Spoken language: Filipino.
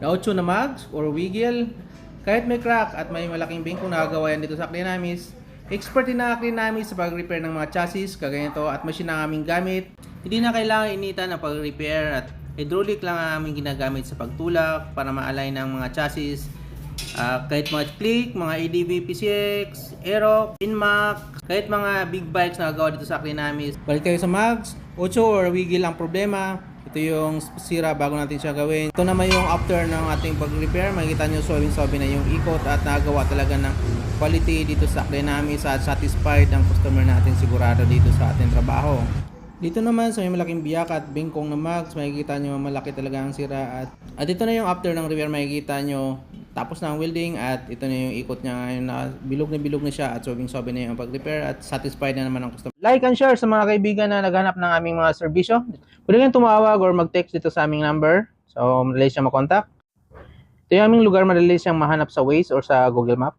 na 8 na mags or wiggle. Kahit may crack at may malaking bingkong nagagawa yan dito sa Acrynamis. Expert din na Acrynamis sa pag-repair ng mga chassis, kagaya nito, at machine na aming gamit. Hindi na kailangan initan ang pag-repair at hydraulic lang ang aming ginagamit sa pagtulak para ma-align ng mga chassis. Kahit mga click, mga ADV PCX, Aerox, Inmac, kahit mga big bikes na nagagawa dito sa Acrynamis. Balik tayo sa mags, 8 or wiggle ang problema. Ito yung sira bago natin siya gawin. Ito naman yung after ng ating pag-repair. Makikita nyo sobrang-sobrang na yung ikot at nagawa talaga ng quality dito sa Acrynamis at satisfied ang customer natin sigurado dito sa ating trabaho. Dito naman sa may malaking biyak at bingkong na mags, makikita nyo malaki talaga ang sira at ito na yung after ng repair. Makikita nyo tapos na ang welding at ito na yung ikot niya ngayon na bilog na siya at sobrang na yung pag-repair at satisfied na naman ang customer. Like and share sa mga kaibigan na naghanap ng aming mga serbisyo. Pwede kayong tumawag or mag-text dito sa aming number. So, madali siyang makontak. Ito yung aming lugar, madali siyang mahanap sa Waze or sa Google Map.